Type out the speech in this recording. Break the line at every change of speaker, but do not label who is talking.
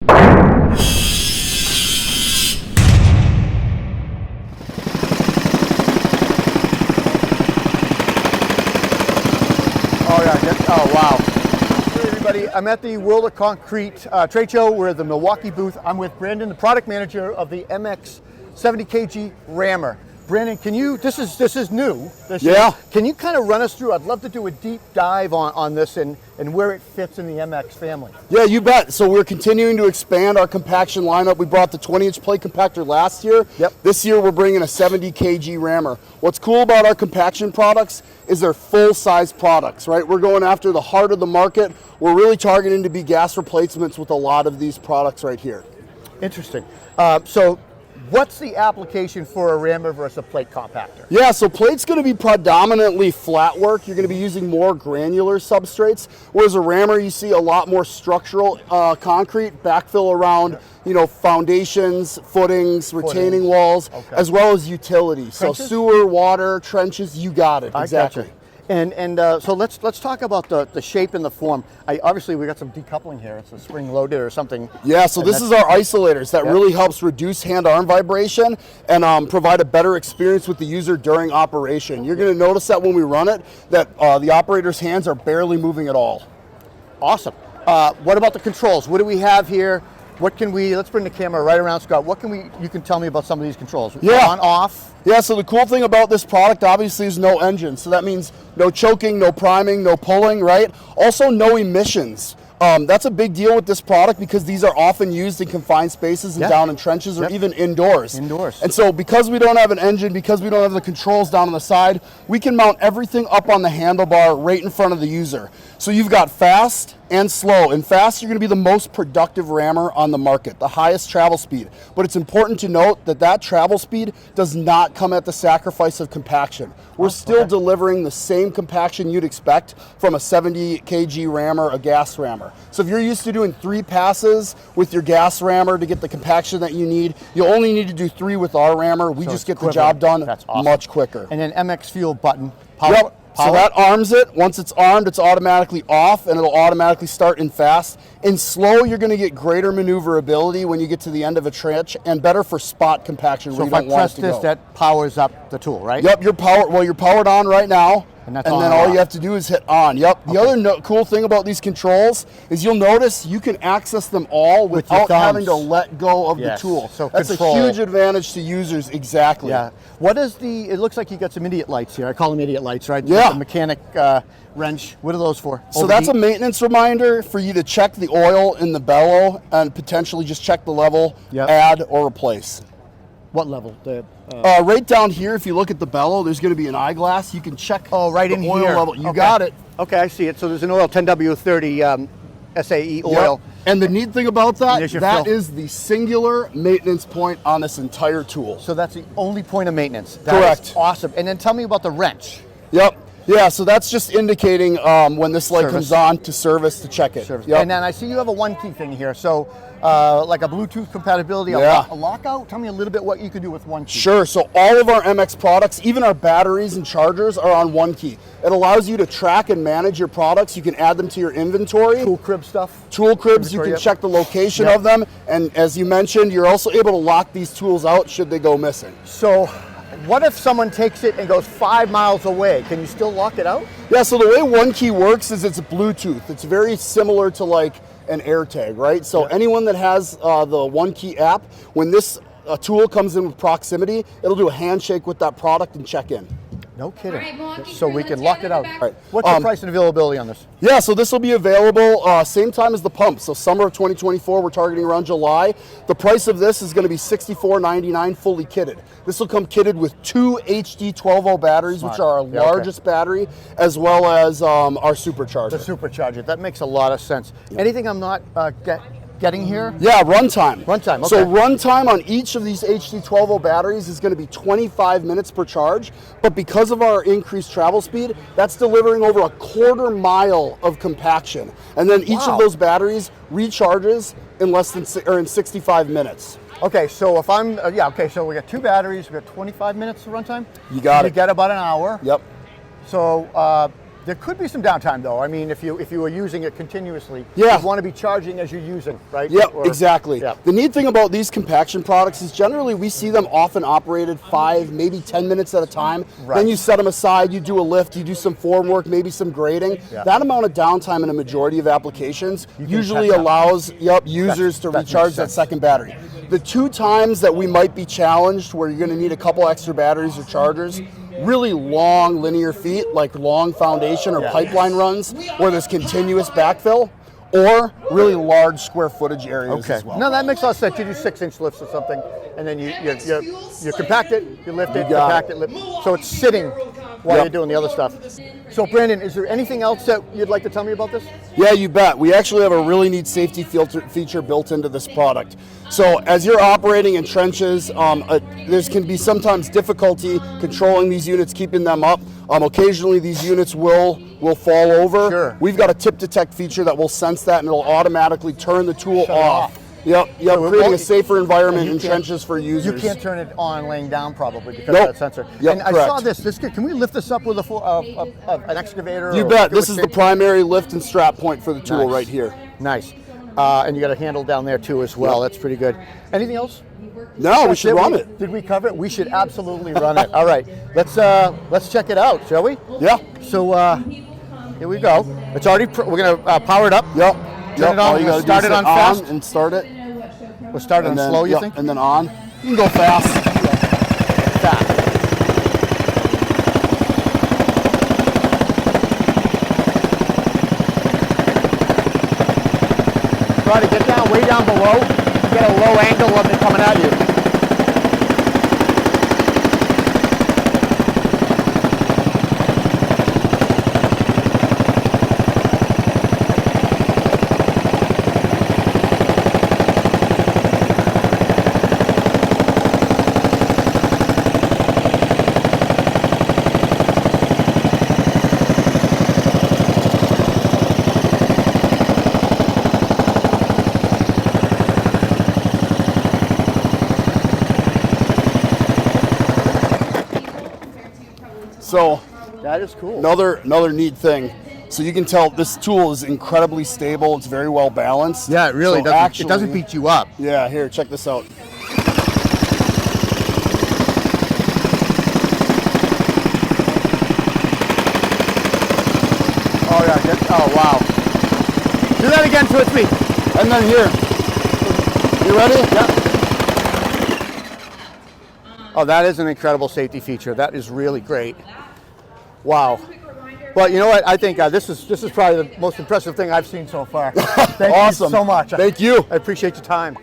Oh yeah, oh wow. Hey everybody, I'm at the World of Concrete trade show. We're at the Milwaukee booth. I'm with Brandon, the product manager of the MX 70 kg rammer. Brandon, can you, this is new. Can you kind of run us through, I'd love to do a deep dive on this and where it fits in the MX family.
Yeah, you bet. So we're continuing to expand our compaction lineup. We brought the 20-inch plate compactor last year.
Yep.
This year we're bringing a 70 kg rammer. What's cool about our compaction products is they're full-size products, right? We're going after the heart of the market. We're really targeting to be gas replacements with a lot of these products right here.
Interesting. So what's the application for a rammer versus a plate compactor?
Yeah, so plate's going to be predominantly flat work. You're going to be using more granular substrates, whereas a rammer you see a lot more structural concrete, backfill around, you know, foundations, footings, retaining walls, as well as utilities. So sewer, water, trenches, you got it. Exactly.
Gotcha. And so let's talk about the shape and the form. Obviously we got some decoupling here. It's a spring loaded or something.
Yeah, so this is our isolators that really helps reduce hand-arm vibration and provide a better experience with the user during operation. You're going to notice that when we run it, that the operator's hands are barely moving at all.
Awesome. What about the controls? What do we have here? What can we, let's bring the camera right around, Scott. What can you can tell me about some of these controls. On, off.
Yeah, so the cool thing about this product obviously is no engine. So that means no choking, no priming, no pulling, right? Also no emissions. That's a big deal with this product because these are often used in confined spaces and down in trenches or even indoors. And so because we don't have an engine, because we don't have the controls down on the side, we can mount everything up on the handlebar right in front of the user. So you've got fast and slow. And fast, you're going to be the most productive rammer on the market, the highest travel speed. But it's important to note that that travel speed does not come at the sacrifice of compaction. We're still delivering the same compaction you'd expect from a 70 kg rammer, a gas rammer. So if you're used to doing 3 passes with your gas rammer to get the compaction that you need, you only need to do 3 with our rammer. We just get the job done much quicker.
And then MX fuel button. Power.
Yep. So that arms it. Once it's armed, it's automatically off and it'll automatically start in fast. In slow, you're going to get greater maneuverability when you get to the end of a trench and better for spot compaction where you don't want it to go. So if I press this, that powers up the tool, right? Yep, you're powered on right now. And then all you have to do is hit on. Yep. The other cool thing about these controls is you'll notice you can access them all without having to let go of the tool. So that's a huge advantage to users. Exactly.
Yeah. What is the? It looks like you got some idiot lights here. I call them idiot lights, right?
Yeah.
The mechanic wrench. What are those for?
So that's a maintenance reminder for you to check the oil in the bellow and potentially just check the level, add or replace.
What level?
Right down here, if you look at the bellow, there's going to be an eyeglass. You can check the oil level. You got it.
Okay, I see it. So there's an oil 10W30 SAE oil.
And the neat thing about that, that is the singular maintenance point on this entire tool.
So that's the only point of maintenance.
Correct.
Awesome. And then tell me about the wrench.
Yep. Yeah, so that's just indicating when this light comes on to service to check it.
Yep. And then I see you have a 1-key thing here. So like a Bluetooth compatibility, a lockout. Tell me a little bit what you can do with 1-key.
Sure. So all of our MX products, even our batteries and chargers, are on 1-key. It allows you to track and manage your products. You can add them to your inventory.
Tool crib stuff.
Tool cribs, you can check the location of them. And as you mentioned, you're also able to lock these tools out should they go missing.
So what if someone takes it and goes 5 miles away? Can you still lock it out?
Yeah, so the way 1-key works is it's Bluetooth. It's very similar to like an AirTag, right? So anyone that has the 1-key app, when this tool comes in with proximity, it'll do a handshake with that product and check in.
No kidding. So we can lock it out. Right. What's the price and availability on this?
Yeah, so this will be available same time as the pump. So summer of 2024, we're targeting around July. The price of this is going to be $64.99 fully kitted. This will come kitted with 2 HD 12V batteries, which are our largest battery, as well as our supercharger.
The supercharger. That makes a lot of sense. Anything I'm not getting here?
Yeah, runtime.
Runtime, okay.
So runtime on each of these HD 12V batteries is going to be 25 minutes per charge, but because of our increased travel speed, that's delivering over a 1/4 mile of compaction. And then each of those batteries recharges in less than in 65 minutes.
Okay, so if I'm, so we got 2 batteries, we got 25 minutes of runtime?
You got it.
You get about an hour.
Yep.
So There could be some downtime though. I mean, if you were using it continuously,
Yeah.
you want to be charging as you're using, right?
Yep,
Or-
exactly.
Yeah.
The neat thing about these compaction products is generally we see them often operated 5, maybe 10 minutes at a time.
Right.
Then you set them aside, you do a lift, you do some form work, maybe some grading.
Yeah.
That amount of downtime in a majority of applications
can
usually
catch up.
allows users to
that makes
recharge that
sense.
second battery. The 2 times that we might be challenged where you're going to need a couple extra batteries or chargers, really long linear feet, like long foundation or pipeline runs where there's continuous backfill, or really large square footage areas as well.
No, that makes a lot of sense. You do 6-inch lifts or something, and then you compact it, you lift it,
got
compact it, lift. So it's sitting while
Yep.
you're doing the other stuff. So Brandon, is there anything else that you'd like to tell me about this?
Yeah, you bet. We actually have a really neat safety feature built into this product. So as you're operating in trenches, there can be sometimes difficulty controlling these units, keeping them up. Occasionally these units will fall over.
Sure.
We've got a tip detect feature that will sense that and it'll automatically turn the tool
Shut it
off. Yep,
So it
creating a
won't-
safer environment
you
in
can't-
trenches for users.
You can't turn it on laying down probably because
Nope.
of that sensor.
Yep,
and I
correct.
saw this. Can we lift this up with an excavator?
You
or
bet.
do
This
a
is the
stick?
primary lift and strap point for the tool
Nice.
right here.
Nice. And you got a handle down there too as well.
Yep.
That's pretty good. Anything else?
No, we
That's
should run
We-
it.
Did we cover it? We should absolutely run it. All right, let's check it out, shall we?
Yeah.
So here we go. It's already. We're gonna power it up.
Yep.
Turn it on.
All
We're
you
gonna
gotta
start
do
it
is
on
hit
fast.
and start it.
We'll start it on slow. You
yep,
think?
and then on. You can go fast.
Fast. Try to get down way down below. You get a low angle of it coming at you.
So
That is cool.
another neat thing. So you can tell this tool is incredibly stable. It's very well balanced.
Yeah, it really
So
doesn't.
actually-
It doesn't beat you up.
Yeah, here, check this out.
Oh yeah. Oh wow. Do that again so it's me.
And then here. You ready?
Yep. Oh, that is an incredible safety feature. That is really great. Wow. Well, you know what? I think this is probably the most impressive thing I've seen so far. Thank
Awesome.
you so much.
Thank you.
I appreciate your time.